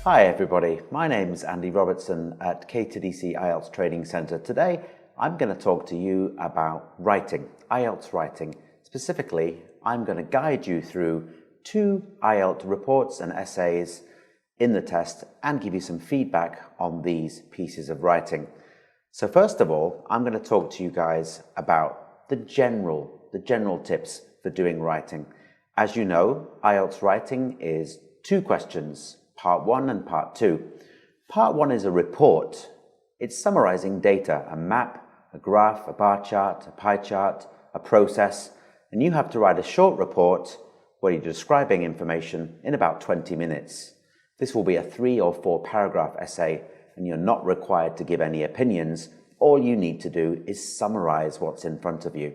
Hi everybody, my name's Andy Robertson at KTDC IELTS Training Center. Today I'm going to talk to you about writing, IELTS writing. Specifically, I'm going to guide you through 2 IELTS reports and essays in the test and give you some feedback on these pieces of writing. So first of all, I'm going to talk to you guys about the general tips for doing writing. As you know, IELTS writing is 2 questions, part 1 and part 2. Part 1 is a report. It's summarizing data, a map, a graph, a bar chart, a pie chart, a process, and you have to write a short report where you're describing information in about 20 minutes. This will be a 3 or 4 paragraph essay, and you're not required to give any opinions. All you need to do is summarize what's in front of you.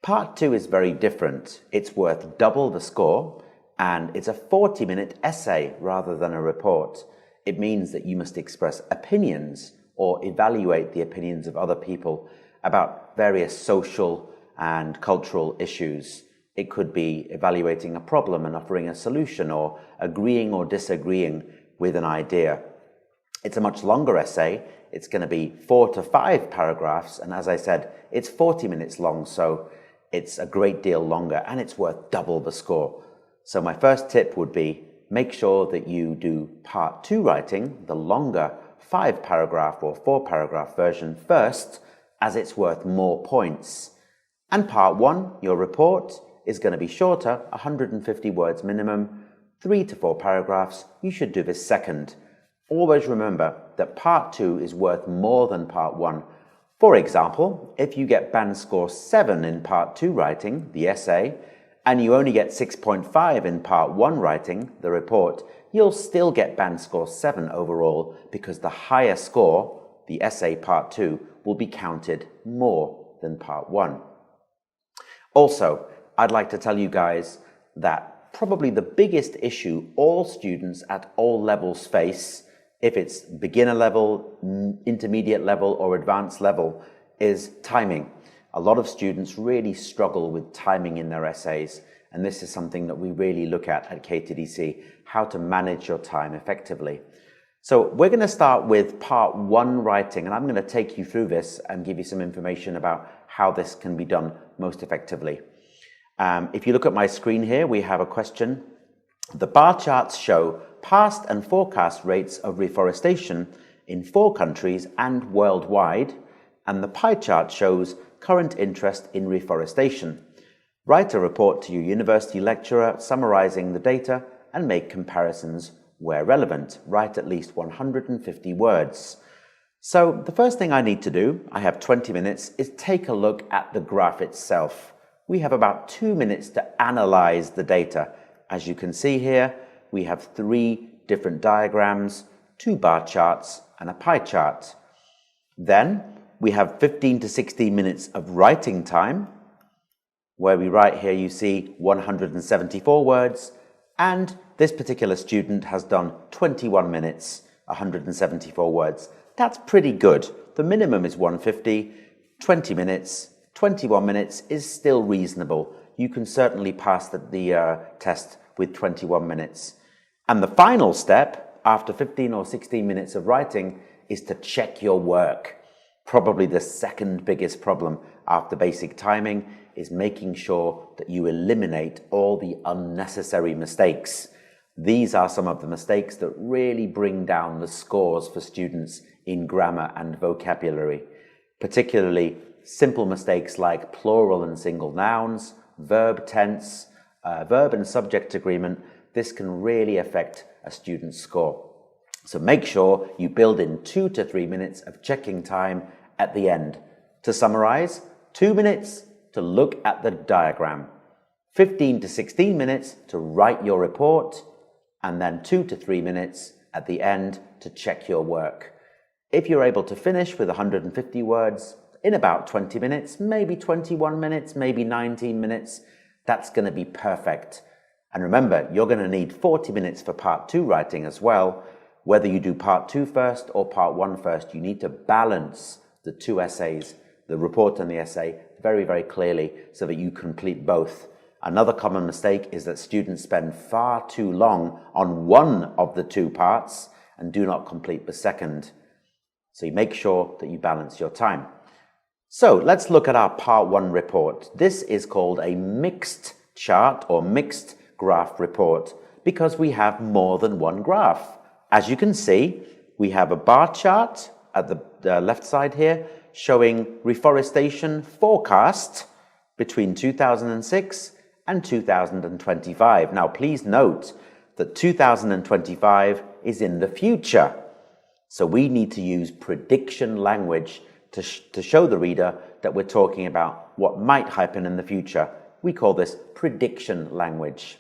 Part 2 is very different. It's worth double the score, and it's a 40-minute essay rather than a report. It means that you must express opinions or evaluate the opinions of other people about various social and cultural issues. It could be evaluating a problem and offering a solution, or agreeing or disagreeing with an idea. It's a much longer essay. It's going to be 4 to 5 paragraphs, and as I said, it's 40 minutes long, so it's a great deal longer, and it's worth double the score. So my first tip would be, make sure that you do part 2 writing, the longer 5 paragraph or 4 paragraph version first, as it's worth more points. And part 1, your report, is going to be shorter, 150 words minimum, 3 to 4 paragraphs. You should do this second. Always remember that part 2 is worth more than part 1. For example, if you get band score 7 in part 2 writing, the essay, and you only get 6.5 in part 1 writing, the report, you'll still get band score 7 overall, because the higher score, the essay part 2, will be counted more than part 1. Also, I'd like to tell you guys that probably the biggest issue all students at all levels face, if it's beginner level, intermediate level, or advanced level, is timing. A lot of students really struggle with timing in their essays, and this is something that we really look at KTDC, how to manage your time effectively. So we're going to start with part 1 writing, and I'm going to take you through this and give you some information about how this can be done most effectively. If you look at my screen here, we have a question. The bar charts show past and forecast rates of reforestation in 4 countries and worldwide, and the pie chart shows current interest in reforestation. Write a report to your university lecturer summarizing the data and make comparisons where relevant. Write at least 150 words. So the first thing I need to do, I have 20 minutes, is take a look at the graph itself. We have about 2 minutes to analyze the data. As you can see here, we have 3 different diagrams, 2 bar charts, and a pie chart. Then we have 15 to 16 minutes of writing time, where we write here, you see 174 words, and this particular student has done 21 minutes, 174 words. That's pretty good. The minimum is 150, 20 minutes, 21 minutes is still reasonable. You can certainly pass the test with 21 minutes. And the final step, after 15 or 16 minutes of writing, is to check your work. Probably the second biggest problem after basic timing is making sure that you eliminate all the unnecessary mistakes. These are some of the mistakes that really bring down the scores for students in grammar and vocabulary, particularly simple mistakes like plural and single nouns, verb tense, verb and subject agreement. This can really affect a student's score. So make sure you build in 2 to 3 minutes of checking time at the end. To summarize, 2 minutes to look at the diagram, 15 to 16 minutes to write your report, and then 2 to 3 minutes at the end to check your work. If you're able to finish with 150 words in about 20 minutes, maybe 21 minutes, maybe 19 minutes, that's going to be perfect. And remember, you're going to need 40 minutes for part 2 writing as well. Whether you do part 2 first or part 1 first, you need to balance the 2 essays, the report and the essay, very, very clearly so that you complete both. Another common mistake is that students spend far too long on one of the two parts and do not complete the second. So you make sure that you balance your time. So let's look at our part 1 report. This is called a mixed chart or mixed graph report because we have more than one graph. As you can see, we have a bar chart at the left side here showing reforestation forecast between 2006 and 2025. Now, please note that 2025 is in the future. So we need to use prediction language to show the reader that we're talking about what might happen in the future. We call this prediction language.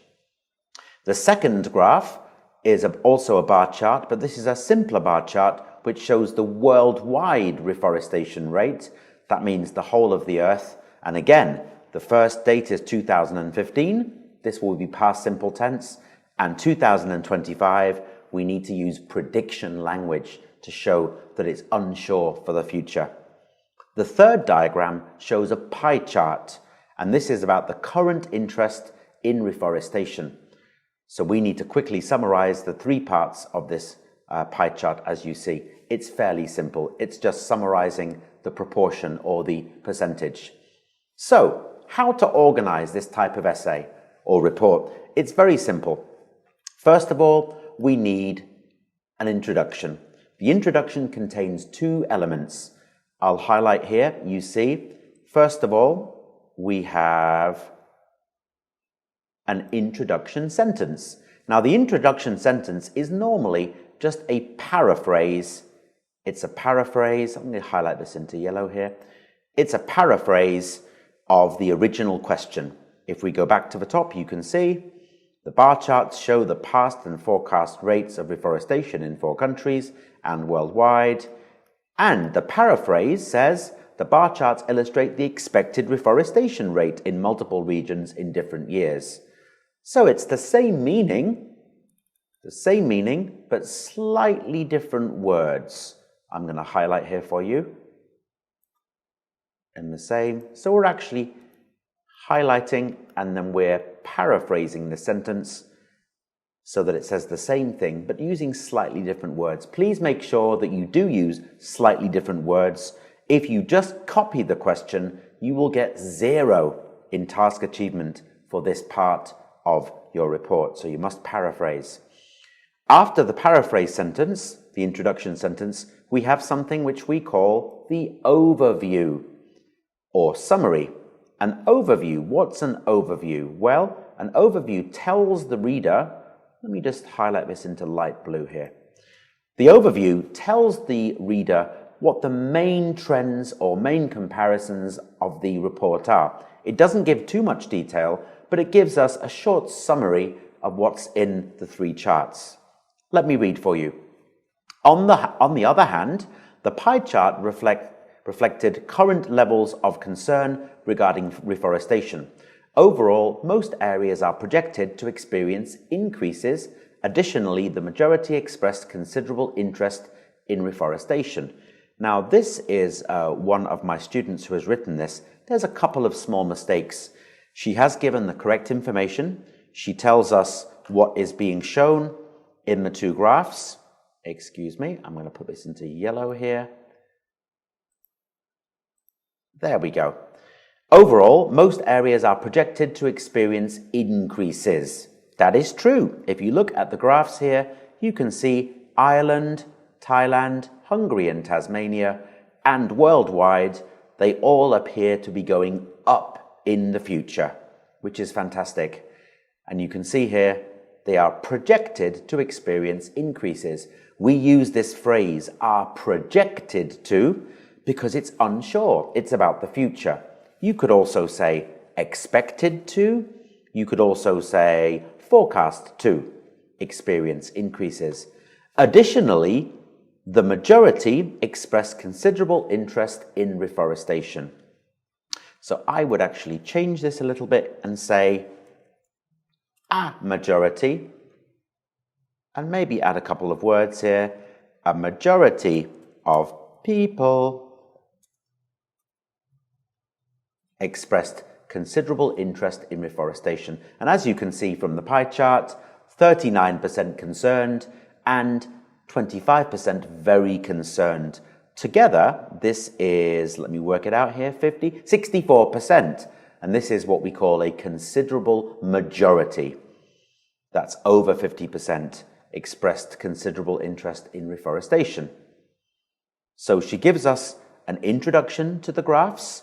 The second graph is also a bar chart, but this is a simpler bar chart which shows the worldwide reforestation rate. That means the whole of the earth. And again, the first date is 2015. This will be past simple tense. And 2025, we need to use prediction language to show that it's unsure for the future. The third diagram shows a pie chart, and this is about the current interest in reforestation. So we need to quickly summarize the 3 parts of this pie chart. As you see, it's fairly simple. It's just summarizing the proportion or the percentage. So, how to organize this type of essay or report? It's very simple. First of all, we need an introduction. The introduction contains 2 elements. I'll highlight here. You see, first of all, we have an introduction sentence. Now, the introduction sentence is normally just a paraphrase. It's a paraphrase. I'm going to highlight this into yellow here. It's a paraphrase of the original question. If we go back to the top, you can see the bar charts show the past and forecast rates of reforestation in 4 countries and worldwide. And the paraphrase says the bar charts illustrate the expected reforestation rate in multiple regions in different years. So it's the same meaning, but slightly different words. I'm going to highlight here for you. And the same. So we're actually highlighting and then we're paraphrasing the sentence so that it says the same thing, but using slightly different words. Please make sure that you do use slightly different words. If you just copy the question, you will get 0 in task achievement for this part of your report. So you must paraphrase. After the paraphrase sentence, the introduction sentence, we have something which we call the overview or summary. An overview. What's an overview? Well, an overview tells the reader, let me just highlight this into light blue here. The overview tells the reader what the main trends or main comparisons of the report are. It doesn't give too much detail, but it gives us a short summary of what's in the 3 charts. Let me read for you. On the other hand, the pie chart reflected current levels of concern regarding reforestation. Overall, most areas are projected to experience increases. Additionally, the majority expressed considerable interest in reforestation. Now, this is one of my students who has written this. There's a couple of small mistakes. She has given the correct information. She tells us what is being shown in the 2 graphs. Excuse me, I'm going to put this into yellow here. There we go. Overall, most areas are projected to experience increases. That is true. If you look at the graphs here, you can see Ireland, Thailand, Hungary and Tasmania, and worldwide, they all appear to be going up in the future, which is fantastic. And you can see here, they are projected to experience increases. We use this phrase, are projected to, because it's unsure. It's about the future. You could also say expected to. You could also say forecast to experience increases. Additionally, the majority expressed considerable interest in reforestation. So I would actually change this a little bit and say a majority, and maybe add a couple of words here. A majority of people expressed considerable interest in reforestation. And as you can see from the pie chart, 39% concerned and 25% very concerned. Together, this is, let me work it out here, 64%. And this is what we call a considerable majority. That's over 50% expressed considerable interest in reforestation. So she gives us an introduction to the graphs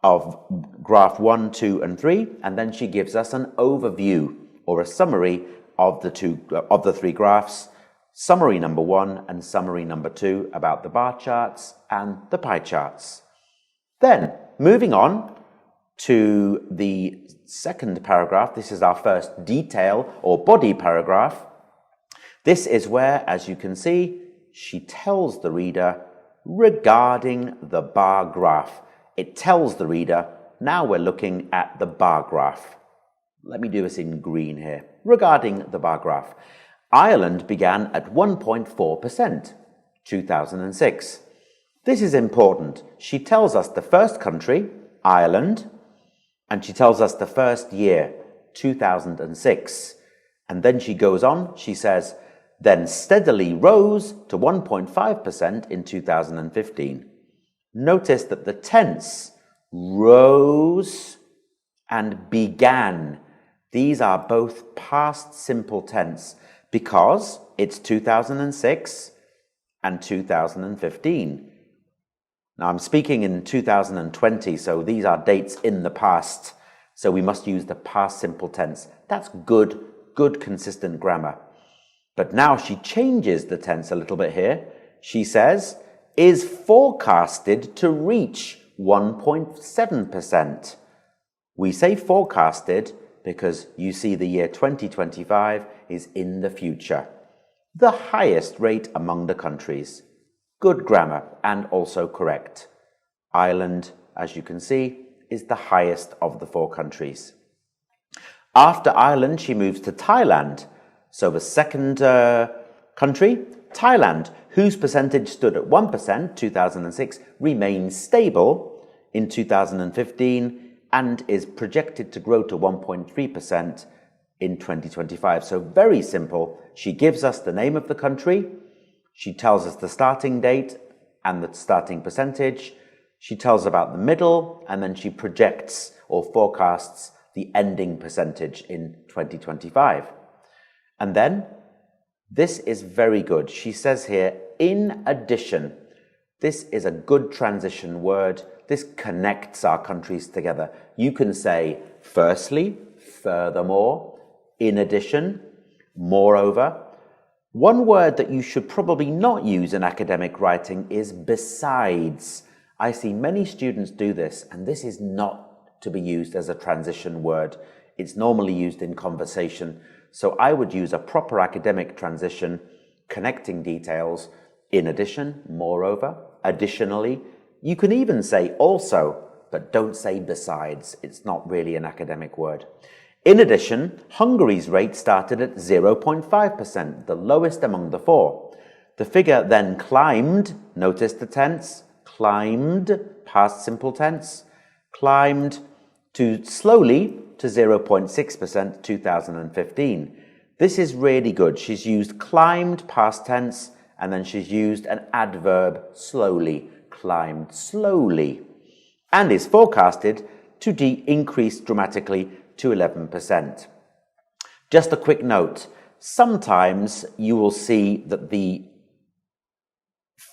of graph 1, 2, and 3, and then she gives us an overview or a summary of the three graphs, summary number 1 and summary number 2 about the bar charts and the pie charts. Then, moving on to the second paragraph, this is our first detail or body paragraph. This is where, as you can see, she tells the reader regarding the bar graph. It tells the reader, now we're looking at the bar graph. Let me do this in green here. Regarding the bar graph, Ireland began at 1.4%, 2006. This is important. She tells us the first country, Ireland, and she tells us the first year, 2006. And then she goes on, she says, then steadily rose to 1.5% in 2015. Notice that the tense, rose and began, these are both past simple tense because it's 2006 and 2015. Now I'm speaking in 2020, so these are dates in the past. So we must use the past simple tense. That's good consistent grammar. But now she changes the tense a little bit here. She says, is forecasted to reach 1.7%. We say forecasted because you see the year 2025 is in the future. The highest rate among the countries. Good grammar and also correct. Ireland, as you can see, is the highest of the 4 countries. After Ireland, she moves to Thailand. So the second country, Thailand, whose percentage stood at 1%, 2006, remains stable in 2015 and is projected to grow to 1.3% in 2025. So very simple. She gives us the name of the country. She tells us the starting date and the starting percentage. She tells about the middle, and then she projects or forecasts the ending percentage in 2025. And then, this is very good. She says here, in addition. This is a good transition word. This connects our countries together. You can say, firstly, furthermore, in addition, moreover. One word that you should probably not use in academic writing is besides. I see many students do this, and this is not to be used as a transition word. It's normally used in conversation. So I would use a proper academic transition, connecting details, in addition, moreover, additionally. You can even say also, but don't say besides. It's not really an academic word. In addition, Hungary's rate started at 0.5%, the lowest among the 4. The figure then climbed, notice the tense, climbed, past simple tense, climbed to slowly to 0.6% 2015. This is really good. She's used climbed past tense and then she's used an adverb slowly, climbed slowly, and is forecasted to increase dramatically to 11%. Just a quick note, sometimes you will see that the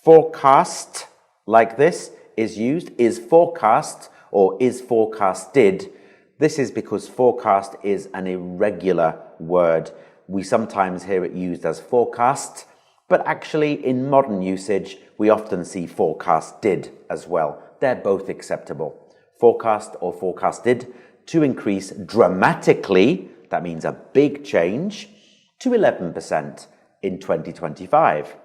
forecast like this is used, is forecast or is forecasted. This is because forecast is an irregular word. We sometimes hear it used as forecast, but actually in modern usage, we often see forecasted as well. They're both acceptable. Forecast or forecasted to increase dramatically, that means a big change, to 11% in 2025.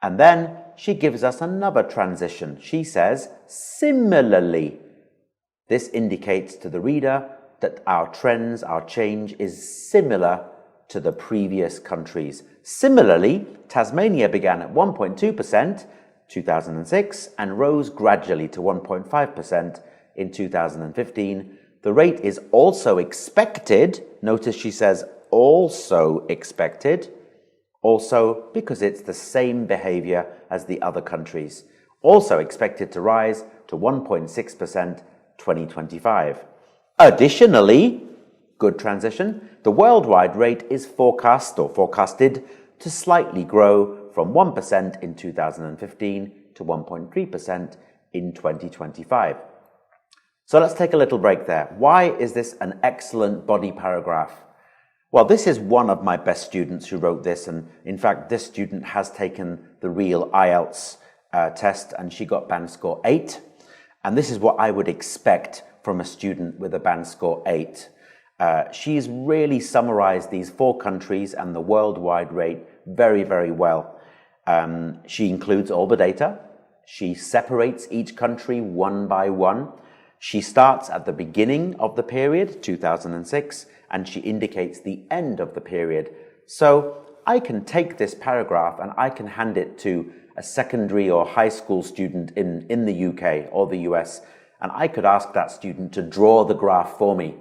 And then she gives us another transition. She says, similarly. This indicates to the reader that our trends, our change is similar to the previous countries. Similarly, Tasmania began at 1.2%, 2006, and rose gradually to 1.5% in 2015. The rate is also expected, notice she says also expected, also because it's the same behavior as the other countries, also expected to rise to 1.6% 2025. Additionally, good transition, the worldwide rate is forecast or forecasted to slightly grow from 1% in 2015 to 1.3% in 2025. So let's take a little break there. Why is this an excellent body paragraph? Well, this is one of my best students who wrote this, and in fact, this student has taken the real IELTS test, and she got band score 8. And this is what I would expect from a student with a band score 8. She's really summarized these 4 countries and the worldwide rate very, very well. She includes all the data. She separates each country one by one. She starts at the beginning of the period, 2006, and she indicates the end of the period. So I can take this paragraph and I can hand it to a secondary or high school student in the UK or the US, and I could ask that student to draw the graph for me.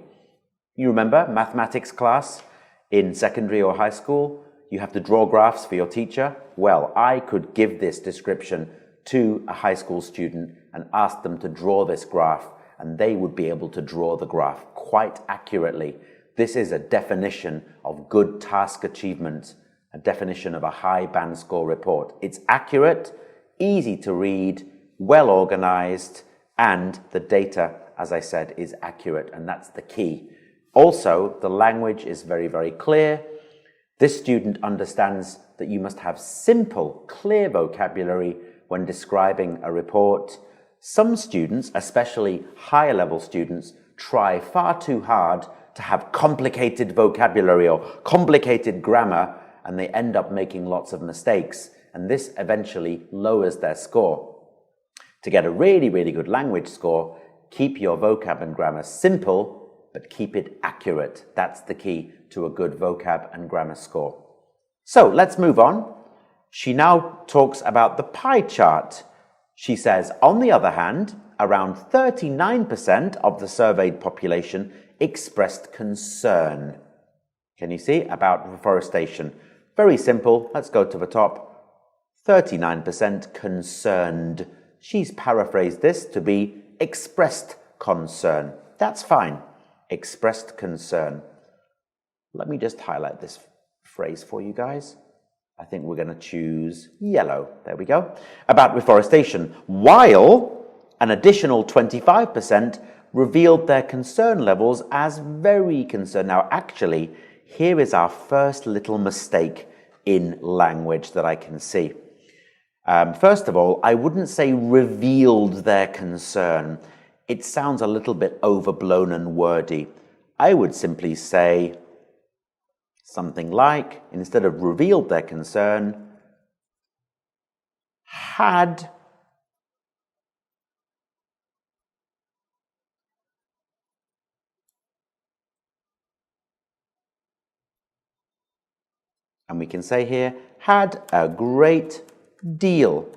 You remember mathematics class in secondary or high school? You have to draw graphs for your teacher. Well, I could give this description to a high school student and ask them to draw this graph, and they would be able to draw the graph quite accurately. This is a definition of good task achievement, a definition of a high band score report. It's accurate, easy to read, well organized, and the data, as I said, is accurate, and that's the key. Also, the language is very, very clear. This student understands that you must have simple, clear vocabulary when describing a report. Some students, especially higher level students, try far too hard to have complicated vocabulary or complicated grammar, and they end up making lots of mistakes, and this eventually lowers their score. To get a really, really good language score, keep your vocab and grammar simple, but keep it accurate. That's the key to a good vocab and grammar score. So let's move on. She now talks about the pie chart. She says, on the other hand, around 39% of the surveyed population expressed concern. Can you see? About reforestation. Very simple. Let's go to the top. 39% concerned. She's paraphrased this to be expressed concern. That's fine. Expressed concern. Let me just highlight this phrase for you guys. I think we're going to choose yellow. There we go. About reforestation. While an additional 25% revealed their concern levels as very concerned. Now, actually, here is our first little mistake in language that I can see. First of all, I wouldn't say revealed their concern. It sounds a little bit overblown and wordy. I would simply say something like, instead of revealed their concern, had and we can say here, had a great deal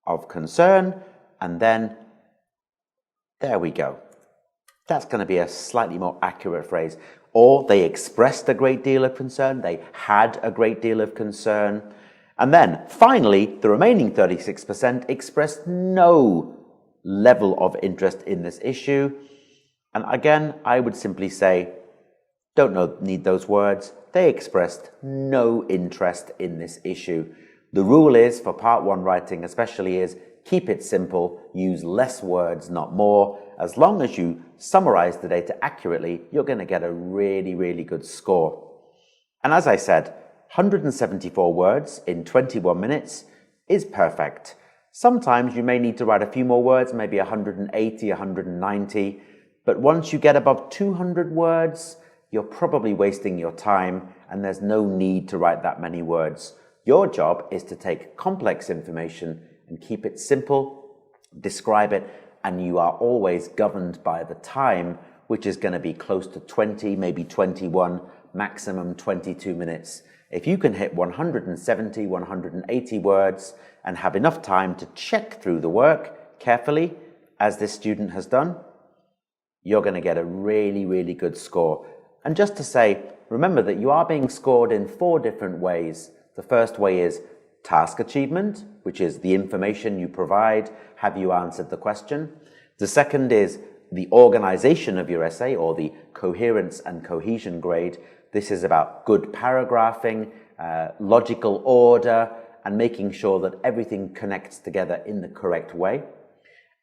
of concern, and then there we go. That's going to be a slightly more accurate phrase. Or they expressed a great deal of concern, they had a great deal of concern. And then finally, the remaining 36% expressed no level of interest in this issue. And again, I would simply say, don't need those words. They expressed no interest in this issue. The rule is, for part 1 writing especially, is keep it simple, use less words, not more. As long as you summarize the data accurately, you're going to get a really, really good score. And as I said, 174 words in 21 minutes is perfect. Sometimes you may need to write a few more words, maybe 180, 190, but once you get above 200 words, you're probably wasting your time and there's no need to write that many words. Your job is to take complex information and keep it simple, describe it, and you are always governed by the time, which is going to be close to 20, maybe 21, maximum 22 minutes. If you can hit 170, 180 words and have enough time to check through the work, carefully, as this student has done, you're going to get a really, really good score. And just to say, remember that you are being scored in 4 different ways. The first way is task achievement, which is the information you provide. Have you answered the question? The second is the organization of your essay, or the coherence and cohesion grade. This is about good paragraphing, logical order, and making sure that everything connects together in the correct way.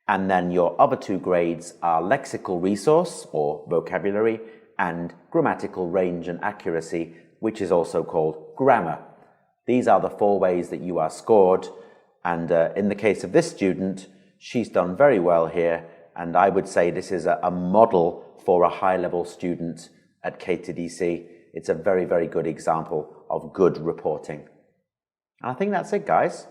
And then your other 2 grades are lexical resource, or vocabulary, and grammatical range and accuracy, which is also called grammar. These are the 4 ways that you are scored, and in the case of this student, she's done very well here, and I would say this is a model for a high-level student at KTDC. It's a very, very good example of good reporting. And I think that's it, guys.